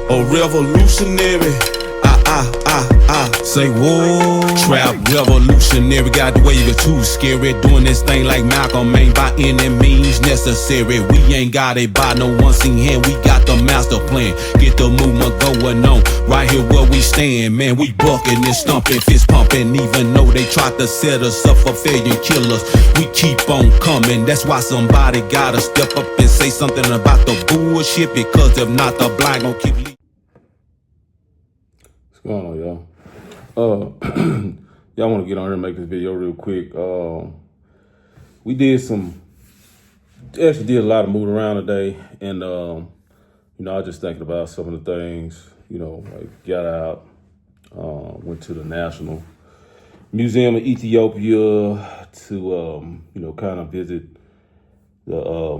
A revolutionary. Say whoa. Trap revolutionary. Got the wave it too scary. Doing this thing like Malcolm ain't by any means necessary. We ain't got it by no one seen hand. We got the master plan. Get the movement going on. Right here where we stand, man. We bucking and stumping, fist pumping. Even though they tried to set us up for failure and kill us, we keep on coming. That's why somebody gotta step up and say something about the bullshit. Because if not, the blind gon' keep leaving. What's going on, y'all? Y'all want to get on here and make this video real quick. We actually did a lot of moving around today, and I was just thinking about some of the things, like got out, went to the National Museum of Ethiopia to kind of visit the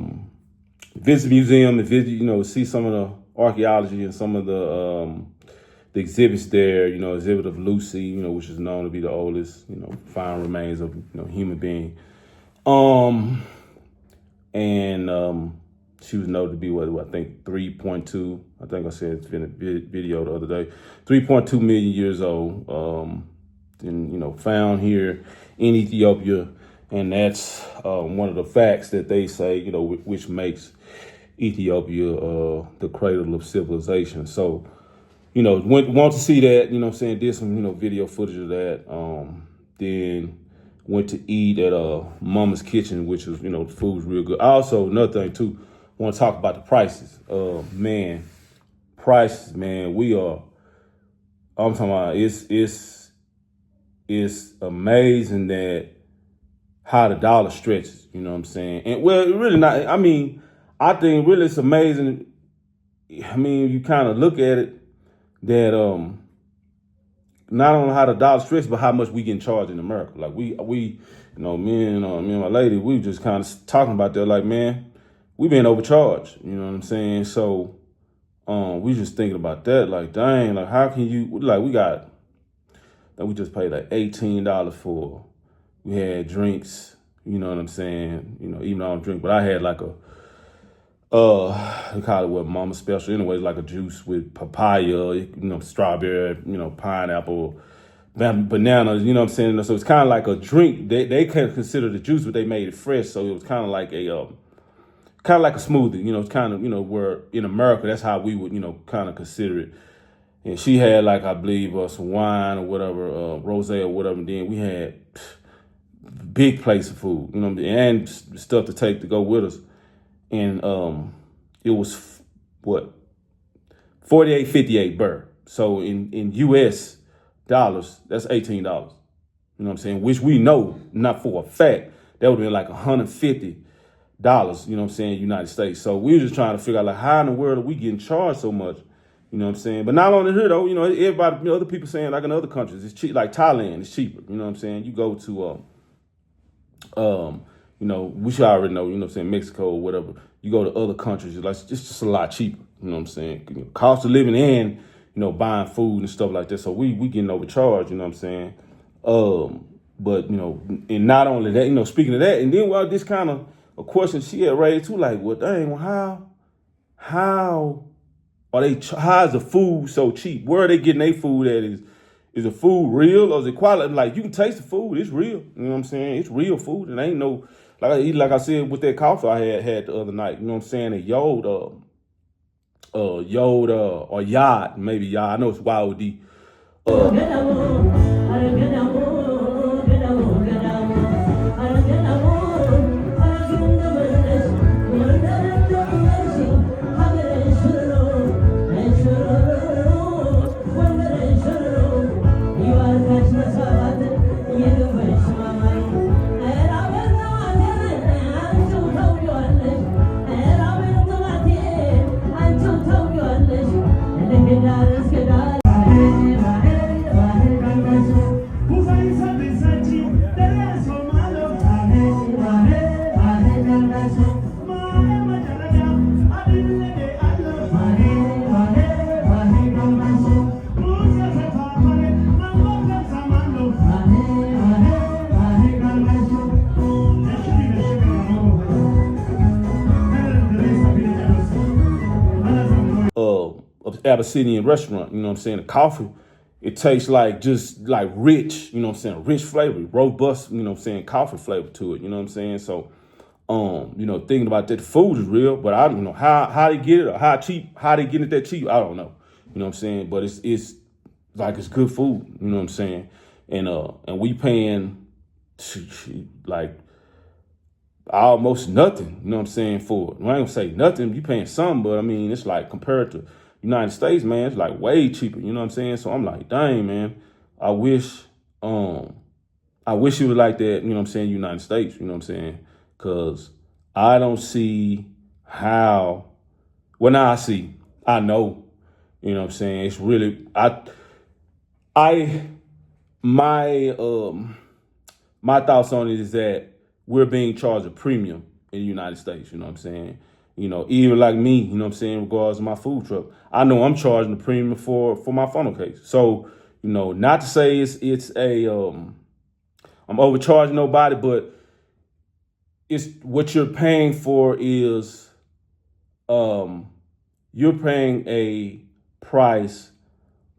museum and visit, see some of the archaeology and some of the exhibits there, exhibit of Lucy, which is known to be the oldest, found remains of, human being. She was noted to be what I think 3.2, I think I said it's been a video the other day, 3.2 million years old, and, found here in Ethiopia. And that's one of the facts that they say, which makes Ethiopia the cradle of civilization. So, want to see that, did some, video footage of that. Then went to eat at Mama's Kitchen, which was, the food's real good. Also, another thing too, want to talk about the prices. Prices, man, I'm talking about, it's amazing that how the dollar stretches, you know what I'm saying? And well, really not, I think really it's amazing. You kind of look at it, that not only how the dollar stretches, but how much we getting charged in America. Like me and my lady, we just kind of talking about that. Like, man, we been overcharged. You know what I'm saying? So, we just thinking about that. Like, dang, like how can you? Like, we just paid like $18 for. We had drinks. You know what I'm saying? Even though I don't drink, but I had like they call it what, Mama Special. Anyways, like a juice with papaya, strawberry, pineapple, bananas, you know what I'm saying? So it's kind of like a drink. They can consider the juice, but they made it fresh. So it was kind of like a smoothie, it's kind of, where in America, that's how we would, kind of consider it. And she had like, I believe, some wine or whatever, rosé or whatever. And then we had big plates of food, and stuff to take to go with us. And it was what, $48.58 birr. So in US dollars, that's $18. You know what I'm saying? Which we know, not for a fact, that would have been like $150. You know what I'm saying? United States. So we were just trying to figure out like how in the world are we getting charged so much? You know what I'm saying? But not only here though, everybody, other people saying like in other countries it's cheap, like Thailand is cheaper. You know what I'm saying? You go to we should already know, Mexico or whatever. You go to other countries, it's just a lot cheaper. You know what I'm saying? Cost of living and, buying food and stuff like that. So we getting overcharged, you know what I'm saying? But, and not only that, speaking of that, and then this kind of a question she had raised too, like, well, dang, well, how is the food so cheap? Where are they getting their food at? Is the food real or is it quality? Like, you can taste the food, it's real. You know what I'm saying? It's real food. And ain't no, like I said, with that coffee I had the other night, you know what I'm saying? A Yod, or Yod, maybe Yod. I know it's YOD. Abyssinian restaurant. You know what I'm saying? The coffee, it tastes like just like rich, you know what I'm saying? Rich flavor, robust, you know what I'm saying? Coffee flavor to it, you know what I'm saying? So, thinking about that, the food is real, but I don't know how they get it or how they get it that cheap. I don't know, you know what I'm saying? But it's like it's good food, you know what I'm saying? And we paying like almost nothing, you know what I'm saying, for it. I ain't gonna say nothing, you paying something, but I mean, it's like compared to United States, man, it's like way cheaper, you know what I'm saying? So I'm like, dang, man, I wish it was like that, you know what I'm saying, United States, you know what I'm saying? Cause I don't see how, well, now I know, you know what I'm saying? It's really, my my thoughts on it is that we're being charged a premium in the United States, you know what I'm saying? Even like me, you know what I'm saying, in regards to my food truck, I know I'm charging a premium for my funnel case. So, not to say it's I'm overcharging nobody, but it's what you're paying for is you're paying a price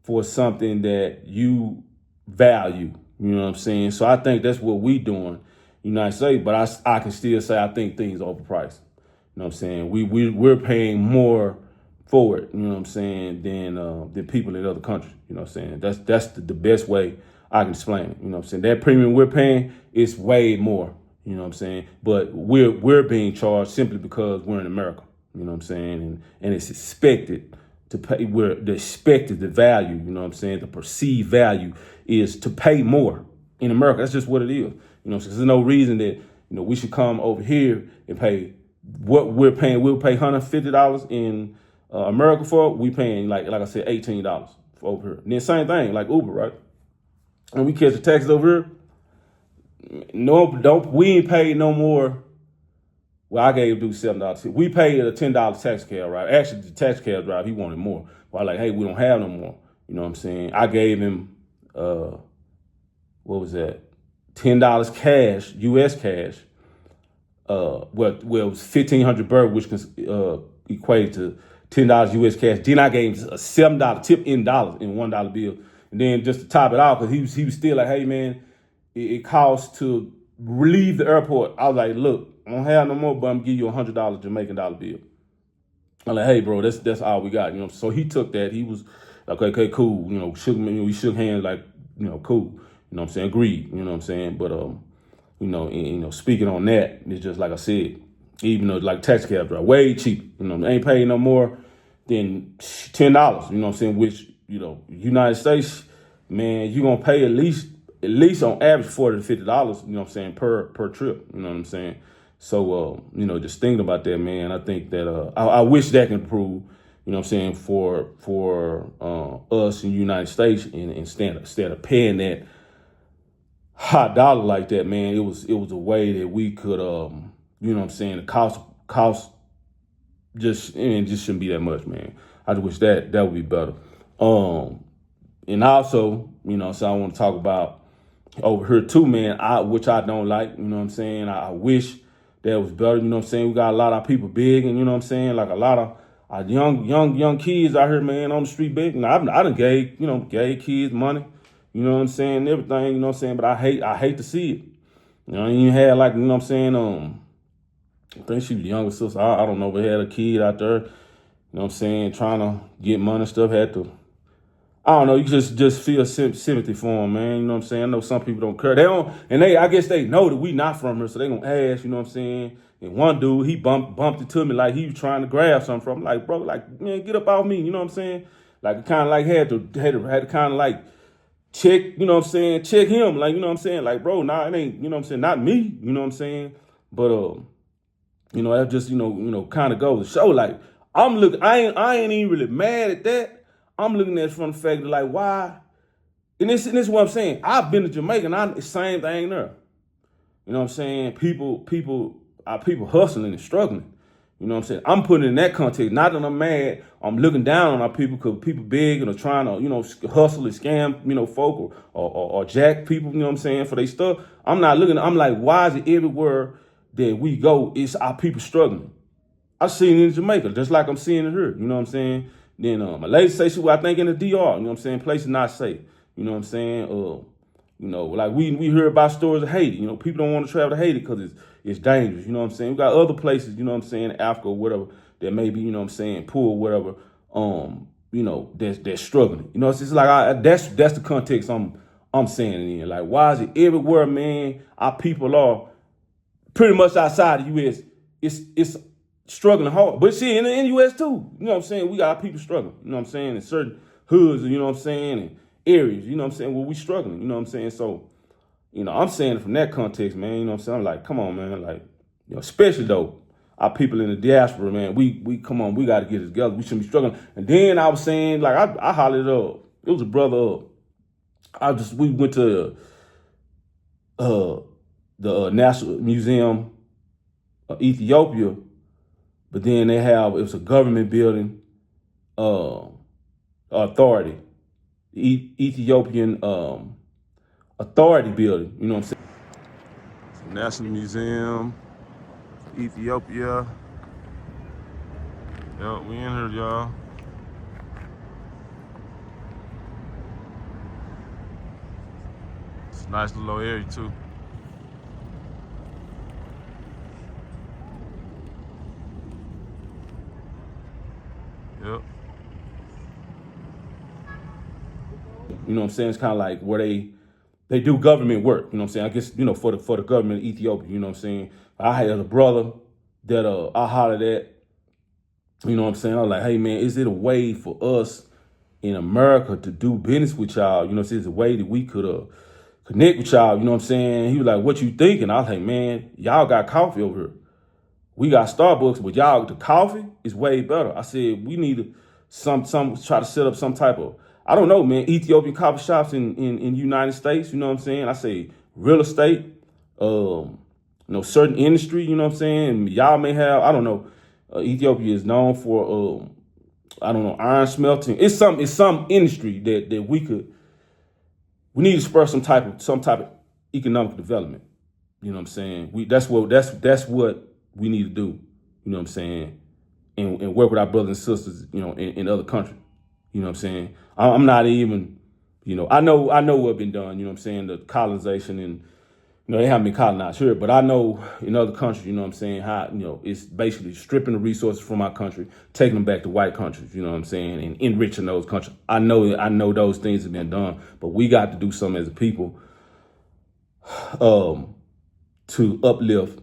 for something that you value. You know what I'm saying? So I think that's what we doing, United States. But I can still say I think things are overpriced. You know what I'm saying? We're paying more for it. You know what I'm saying? Than people in other countries. You know what I'm saying? That's the best way I can explain it. You know what I'm saying? That premium we're paying is way more. You know what I'm saying? But we're being charged simply because we're in America. You know what I'm saying? And it's expected to pay. The value, you know what I'm saying? The perceived value is to pay more in America. That's just what it is. You know, so there's no reason that, we should come over here and pay what we're paying. We'll pay $150 in America for. We paying like I said, $18 for over here. And then same thing like Uber, right? And we catch the taxis over here. No, we ain't paid no more. Well, I gave dude $7. We paid a $10 tax cab, right? Actually, the tax cab driver, he wanted more. But I like, hey, we don't have no more. You know what I'm saying? I gave him, what was that? $10 cash, U.S. cash. Well, it was 1,500 bird, which equated to $10 U.S. cash. Then I gave him a $7 tip in dollars in $1 bill. And then just to top it off, because he was still like, hey, man, it costs to leave the airport. I was like, look, I don't have no more, but I'm gonna give you $100 Jamaican dollar bill. I'm like, hey, bro, that's all we got. So he took that. He was like, okay, cool. We shook hands like, cool. You know what I'm saying? Agreed. You know what I'm saying? But speaking on that, it's just like I said, even though like taxi cab drive, way cheap. Ain't paying no more than $10. You know what I'm saying? Which, United States, man, you're gonna pay at least on average $40 to $50, you know what I'm saying, per trip. You know what I'm saying? So, just thinking about that, man, I think that I wish that can improve, you know what I'm saying, for us in the United States, and instead of paying that hot dollar like that, man, it was a way that we could, you know what I'm saying, the cost just shouldn't be that much, man. I just wish that would be better. And also, so I want to talk about over here too, man, which I don't like, you know what I'm saying? I wish that was better, you know what I'm saying? We got a lot of people big, and you know what I'm saying? Like a lot of our young kids out here, man, on the street big. And I done gave kids money, you know what I'm saying? Everything, you know what I'm saying? But I hate to see it. You had like, you know what I'm saying? I think she was younger sister. I don't know, but had a kid out there, you know what I'm saying, trying to get money and stuff, had to, I don't know, you just feel sympathy for them, man. You know what I'm saying? I know some people don't care. I guess they know that we not from here, so they gonna ask, you know what I'm saying? And one dude, he bumped it to me like he was trying to grab something from me. Like, bro, like, man, get up off me, you know what I'm saying? Like, kind of like had to kind of like check, you know what I'm saying? Check him, like, you know what I'm saying? Like, bro, nah, it ain't, you know what I'm saying? Not me, you know what I'm saying? But, that just, kind of goes to show, like, I ain't even really mad at that. I'm looking at it from the fact that, like, why? And this is what I'm saying. I've been to Jamaica, and the same thing there. You know what I'm saying? People hustling and struggling. You know what I'm saying? I'm putting it in that context. Not that I'm mad. I'm looking down on our people because people big and are trying to, hustle and scam, folk or jack people, you know what I'm saying, for their stuff. I'm not looking. I'm like, why is it everywhere that we go, it's our people struggling? I seen it in Jamaica, just like I'm seeing it here. You know what I'm saying? Then my lady say she, I think in the DR, you know what I'm saying, places not safe. You know what I'm saying? Like we hear about stories of Haiti. People don't want to travel to Haiti because it's dangerous. You know what I'm saying? We got other places, you know what I'm saying, Africa or whatever, that may be, you know what I'm saying, poor or whatever, that's struggling. It's just like that's the context I'm saying it in. Like, why is it everywhere, man, our people are pretty much outside the US, it's struggling hard. But see, in the US too, you know what I'm saying, we got our people struggling, you know what I'm saying, in certain hoods, you know what I'm saying, and areas, you know what I'm saying, where we struggling, you know what I'm saying. So, I'm saying it from that context, man, you know what I'm saying. I'm like, come on, man, like, especially though, our people in the diaspora, man, we come on, we got to get it together. We shouldn't be struggling. And then I was saying, like, I hollered up. It was a brother up. We went to the National Museum of Ethiopia, but then it was a government building, authority, Ethiopian authority building, you know what I'm saying? National Museum, Ethiopia. Yep, we in here, y'all. It's a nice little area too. Yep. You know what I'm saying? It's kind of like where they do government work. You know what I'm saying? I guess, for the government of Ethiopia, you know what I'm saying? I had a brother that I hollered at, you know what I'm saying? I was like, hey man, is it a way for us in America to do business with y'all? You know what I'm saying? It's a way that we could connect with y'all, you know what I'm saying? He was like, what you thinking? I was like, man, y'all got coffee over here. We got Starbucks, but y'all, the coffee is way better. I said, we need to try to set up some type of, I don't know, man, Ethiopian coffee shops in United States, you know what I'm saying? I say real estate, certain industry, you know what I'm saying? Y'all may have, I don't know, Ethiopia is known for, I don't know, iron smelting. It's some industry that we need to spur some type of economic development. You know what I'm saying? That's what we need to do. You know what I'm saying? And work with our brothers and sisters, in other countries. You know what I'm saying? I'm not even, I know what's been done. You know what I'm saying? The colonization and they haven't been colonized here, but I know in other countries, you know what I'm saying, how, it's basically stripping the resources from our country, taking them back to white countries, you know what I'm saying, and enriching those countries. I know those things have been done, but we got to do something as a people to uplift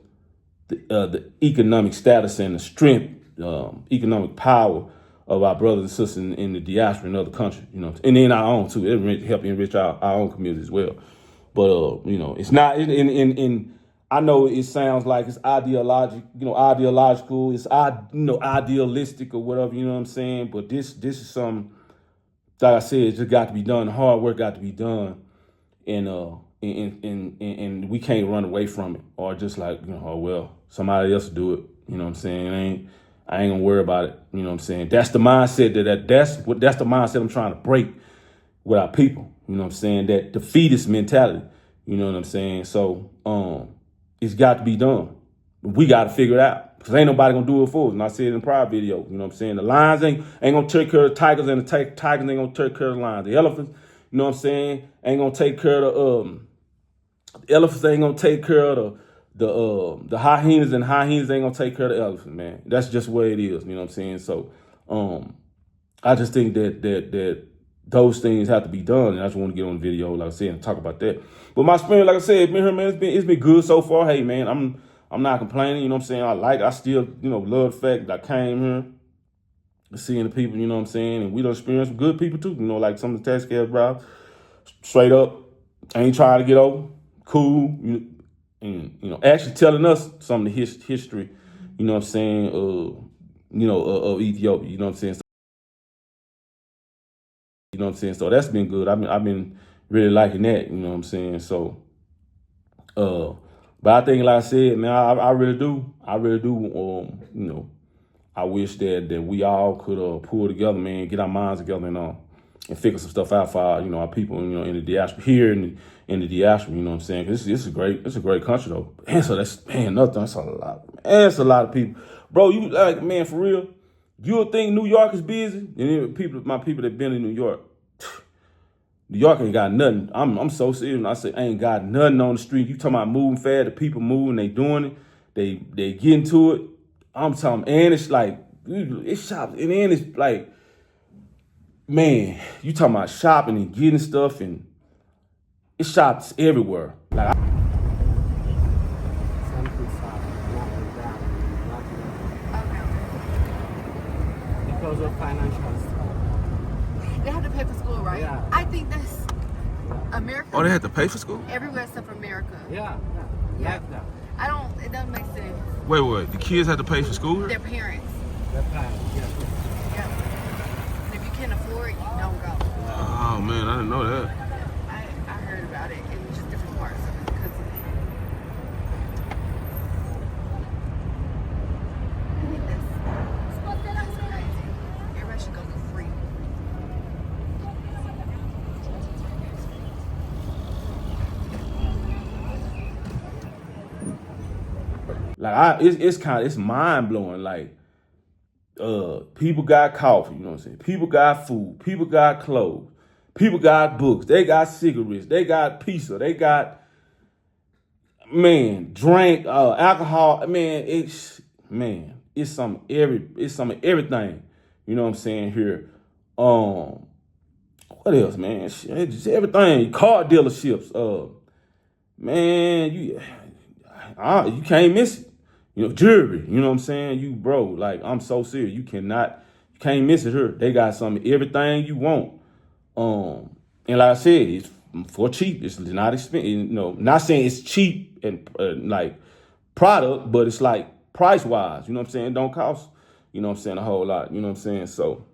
the economic status and the strength, economic power of our brothers and sisters in the diaspora in other countries, and in our own too. It help enrich our own community as well. But it's not I know it sounds like it's ideological, it's idealistic or whatever, you know what I'm saying? But this is something, like I said, it just got to be done. Hard work got to be done, and we can't run away from it or just like, oh well, somebody else will do it. You know what I'm saying? I ain't gonna worry about it. You know what I'm saying? That's the mindset that's the mindset I'm trying to break with our people. You know what I'm saying? That defeatist mentality. You know what I'm saying? So it's got to be done. We got to figure it out. Because ain't nobody going to do it for us. And I said it in a prior video. You know what I'm saying? The lions ain't going to take care of the tigers, and the tigers ain't going to take care of the lions. The elephants, you know what I'm saying, ain't going to take care of the elephants ain't going to take care of the hyenas, and hyenas ain't going to take care of the elephants, man. That's just where it is. You know what I'm saying? So I just think that those things have to be done, and I just want to get on the video, like I said, and talk about that. But my experience, like I said, man, it's been good so far. Hey, man, I'm not complaining. You know what I'm saying? I still, love the fact that I came here, seeing the people. You know what I'm saying? And we done experienced some good people too. Like some of the tax cab bros, straight up, ain't trying to get over, cool, and actually telling us some of the history. You know what I'm saying? Of Ethiopia. You know what I'm saying? You know what I'm saying? So that's been good. I've been really liking that, you know what I'm saying? So, but I think, like I said, man, I really do. I wish that we all could pull together, man, get our minds together and figure some stuff out for our people, in the diaspora here in the diaspora, you know what I'm saying? It's a great country though. And so that's a lot of people. Bro, you like, man, for real, You would think New York is busy, and then my people that been in New York ain't got nothing. I'm so serious when I say ain't got nothing on the street. You talking about moving fast, the people moving, they doing it, they getting to it. I'm talking, and it's like it's shops, and then it's like, man, you talking about shopping and getting stuff, and it's shops everywhere. Like because of financial stuff. They have to pay for school, right? Yeah. I think that's America. Oh, they had to pay for school? Everywhere except for America. Yeah. Like that. It doesn't make sense. Wait, the kids had to pay for school here? Their parents. The plan, yeah. Yeah. And if you can't afford it, you don't go. Oh man, I didn't know that. I heard about it in just different parts of the country. I think that's crazy. Everybody should go for free. Like it's mind blowing. Like, people got coffee, you know what I'm saying? People got food, people got clothes, people got books, they got cigarettes, they got pizza, they got drink, alcohol. It's some of everything. You know what I'm saying here. What else, man? It's just everything. Car dealerships. You can't miss it. You know, jewelry, you know what I'm saying? You, bro, like, I'm so serious. You can't miss it here. They got everything you want. And like I said, it's for cheap. It's not expensive. You know, not saying it's cheap and like product, but it's like price wise. You know what I'm saying? It don't cost, you know what I'm saying, a whole lot. You know what I'm saying? So,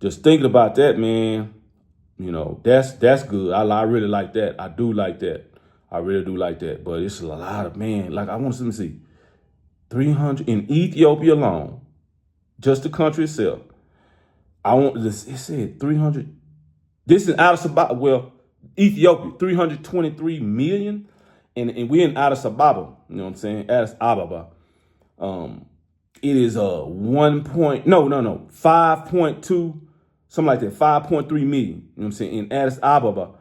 just thinking about that, man, you know, that's good. I really like that. I do like that. I really do like that. But it's a lot of, like I want to see 300 in Ethiopia alone, just the country itself. It said 300. This is Addis Ababa. Well, Ethiopia, 323 million. And we're in Addis Ababa. You know what I'm saying? Addis Ababa. It is 5.2, something like that, 5.3 million. You know what I'm saying? In Addis Ababa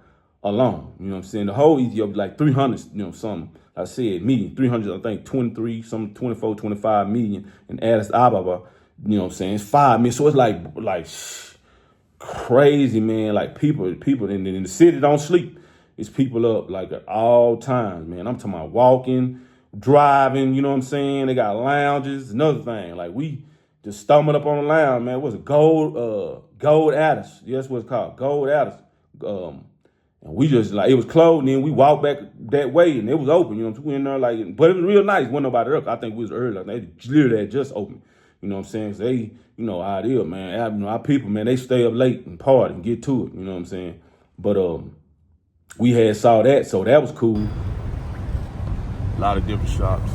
alone. You know what I'm saying? The whole Ethiopia, like 300, you know, something. I said million, 300, I think 23, some 24, 25 million in Addis Ababa. You know what I'm saying? It's 5 million. So it's like crazy, man. Like people in the city don't sleep. It's people up like at all times, man. I'm talking about walking, driving, you know what I'm saying? They got lounges. Another thing, like we just stumbled up on the lounge, man. What's it? Gold Addis. Yeah, that's what it's called. Gold Addis. And we just like, it was closed, and then we walked back that way, and it was open. You know what I'm saying? We in there like, but it was real nice. Wasn't nobody there. I think we was early. Like, they literally had just opened. You know what I'm saying? So they, you know, ideal, man. Our people, man, they stay up late and party and get to it. You know what I'm saying? But we had saw that, so that was cool. A lot of different shops.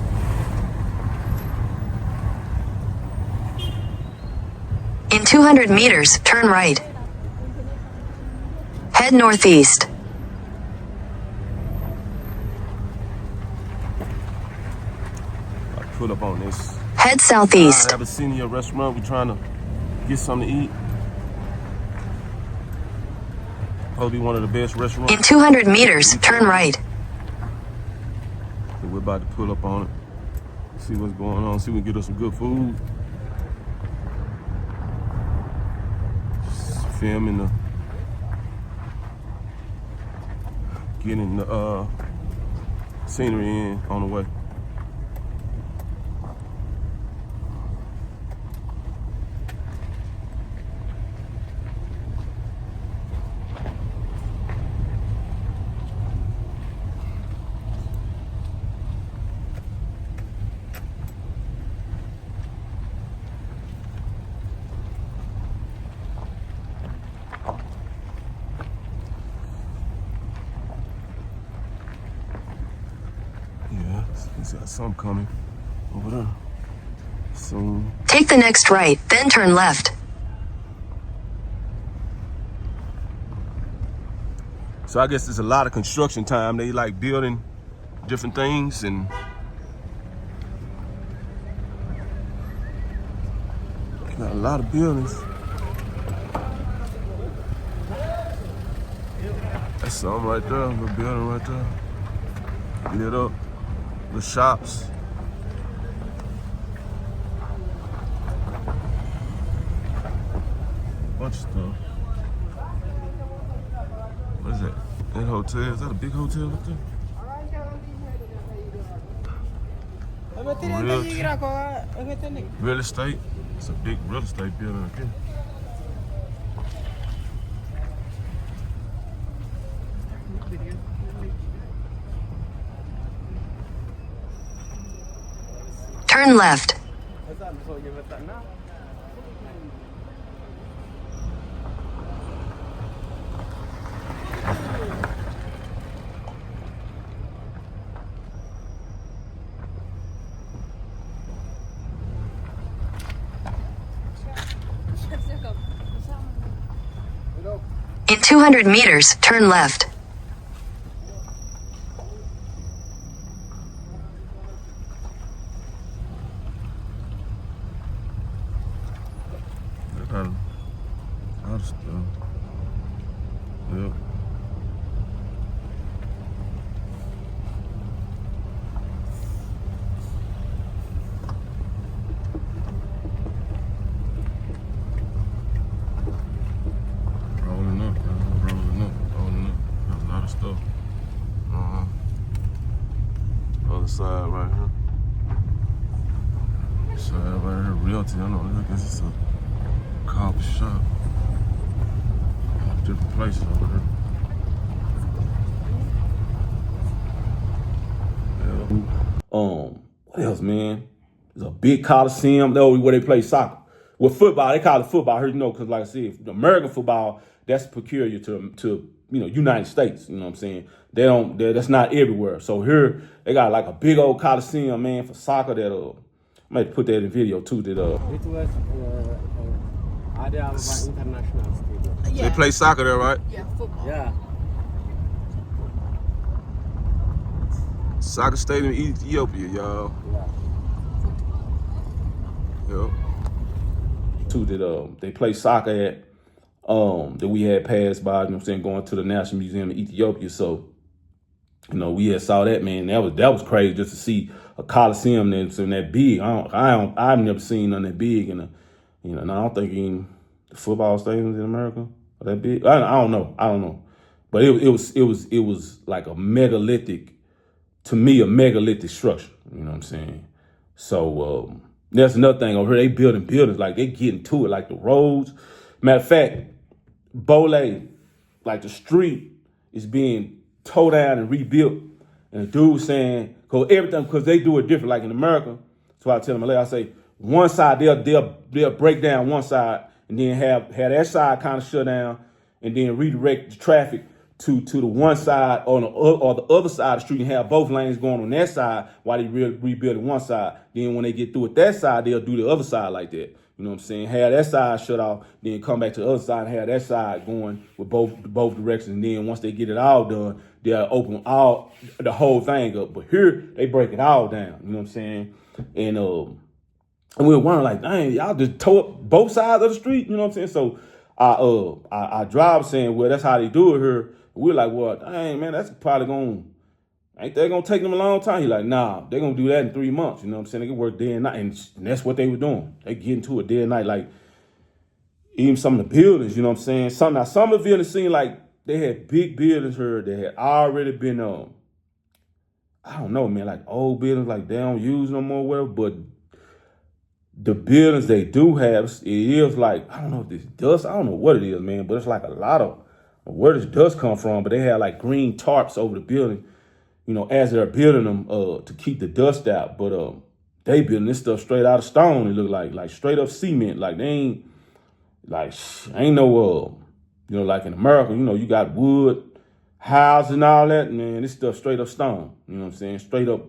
In 200 meters, turn right. Head northeast. I put up on this. Head southeast. I have a senior restaurant. We're trying to get something to eat. Probably one of the best restaurants. In 200 meters, turn right. So we're about to pull up on it. See what's going on. See if we can get us some good food. Just filming getting the scenery in on the way. He's got some coming over there soon. Take the next right, then turn left. So I guess there's a lot of construction time. They like building different things, and lot of buildings. That's something right there, a little building right there. Lit up, the shops. Bunch of stuff. What is that? That hotel? Is that a big hotel up there? Real estate. It's a big real estate building up here. Turn left. In 200 meters, turn left. A lot of stuff. Yep. Rolling up. Got a lot of stuff. Other side right here. Side right here, realty. I don't know. I guess it's a coffee shop. Different places over here. What else, man? There's a big coliseum though where they play soccer. With football, they call it football here, because like I said, American football, that's peculiar to United States. You know what I'm saying? That's not everywhere. So here they got like a big old coliseum, man, for soccer that I might put that in video too. That It was Addis Ababa International Stadium. So they play soccer there, right? Yeah, football. Yeah. Soccer stadium in Ethiopia, y'all. Yeah. Yep. too that they play soccer at that we had passed by, going to the National Museum in Ethiopia. So, we had saw that, man. That was crazy just to see a coliseum that big. I've never seen none that big, and I don't think even the football stadiums in America are that big. I don't know, but it was like a megalithic structure. You know what I'm saying? So that's another thing over here. They building buildings, like they getting to it, like the roads. Matter of fact, Bole, like the street is being tore down and rebuilt. And the dude was saying, because they do it different, like in America. So I tell them, I say, one side, they'll break down one side and then have that side kind of shut down and then redirect the traffic to the one side or the other side of the street and have both lanes going on that side while they rebuilding one side. Then when they get through with that side, they'll do the other side like that. You know what I'm saying? Have that side shut off, then come back to the other side and have that side going with both directions. And then once they get it all done, they'll open the whole thing up. But here, they break it all down. You know what I'm saying? And we were wondering, like, dang, y'all just tore up both sides of the street. You know what I'm saying? So I drive saying, well, that's how they do it here. We're like, well, dang, man, that's probably ain't that gonna take them a long time? He's like, nah, they're gonna do that in 3 months. You know what I'm saying? They can work day and night. And that's what they were doing. They get into it day and night. Like, even some of the buildings, you know what I'm saying? Some of the buildings seemed like they had big buildings here that had already been, I don't know, man, like old buildings, like they don't use no more, whatever. But the buildings they do have, it is like, I don't know if this dust, I don't know what it is, man, but it's like a lot of, where does dust come from? But they had like green tarps over the building, as they're building them to keep the dust out. But they building this stuff straight out of stone. It look like straight up cement. Like they ain't no like in America, you got wood houses and all that. Man, this stuff straight up stone. You know what I'm saying? Straight up,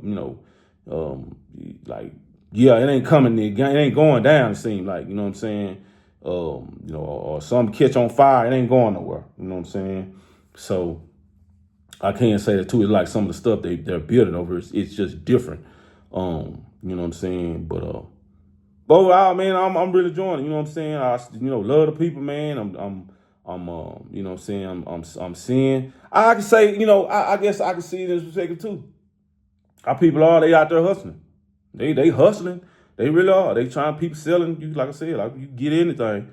like, yeah, it ain't coming. It ain't going down. It seems like, you know what I'm saying? Or something catch on fire, it ain't going nowhere. You know what I'm saying? So I can't say that too. It's like some of the stuff they're building over. It's just different. You know what I'm saying? But But man, I'm really enjoying it. You know what I'm saying? I love the people, man. I'm you know what I'm saying? I'm seeing. I can say, I guess I can see it in this perspective too. Our people they out there hustling. They hustling. They really are. They trying people selling. You like I said, like you get anything.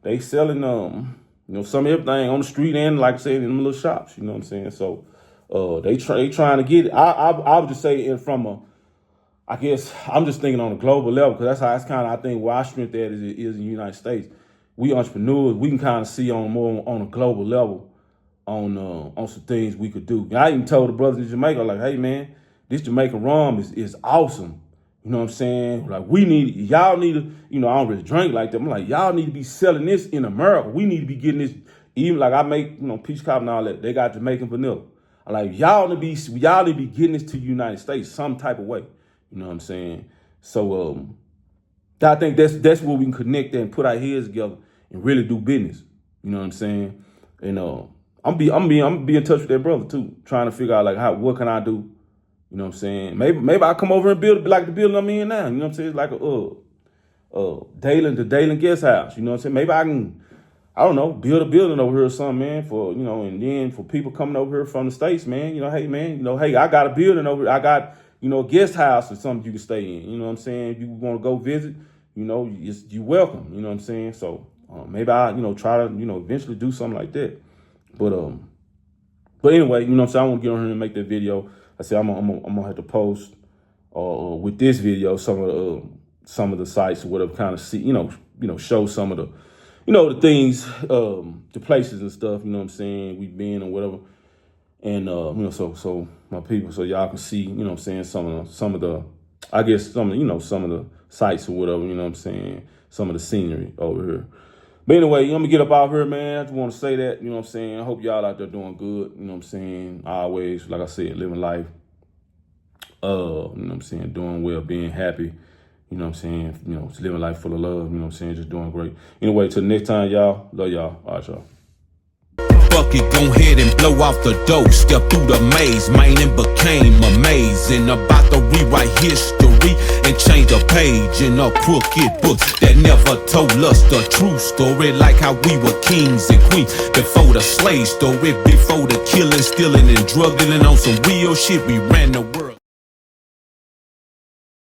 They selling some of everything on the street and like I said in them little shops. You know what I'm saying? So they trying to get it. I would just say I guess I'm just thinking on a global level because that's kind of I think where our strength at is in the United States. We entrepreneurs, we can kind of see more on a global level on some things we could do. And I even told the brothers in Jamaica, like, hey man, this Jamaican rum is awesome. You know what I'm saying? Like y'all need to, I don't really drink like that. I'm like, y'all need to be selling this in America. We need to be getting this, even like I make, peach cobbler and all that. They got Jamaican vanilla. I'm like, y'all need to be getting this to the United States some type of way. You know what I'm saying? So I think that's where we can connect and put our heads together and really do business. You know what I'm saying? And I'm be in touch with that brother too, trying to figure out like what can I do? You know what I'm saying? Maybe I come over and build like the building I'm in now. You know what I'm saying? It's like the Dayland guest house. You know what I'm saying? Maybe I can, I don't know, build a building over here or something, man, for, and then for people coming over here from the States, man, hey man, hey, I got a building over here. I got, a guest house or something you can stay in. You know what I'm saying? If you want to go visit, you welcome. You know what I'm saying? So maybe I, try to, eventually do something like that. But anyway, you know what I'm saying? I want to get on here and make that video. I said I'm gonna have to post with this video some of the sites or whatever, kind of see, show some of the, the things, the places and stuff. You know what I'm saying? We've been or whatever. And so my people, so y'all can see, what I'm saying, some of the I guess some of the sites or whatever, what I'm saying, some of the scenery over here. But anyway, I'm gonna get up out here, man. I just want to say that, what I'm saying. I hope y'all out there doing good, what I'm saying. Always, like I said, living life. What I'm saying, doing well, being happy, what I'm saying, living life full of love, what I'm saying, just doing great. Anyway, till next time, y'all. Love y'all. All right, y'all. Fuck it, go ahead and blow off the dope. Step through the maze, man, and became amazing. About to rewrite history and change a page in a crooked book that never told us the true story. Like how we were kings and queens before the slave story, before the killing, stealing, and drug dealing on some real shit. We ran the world.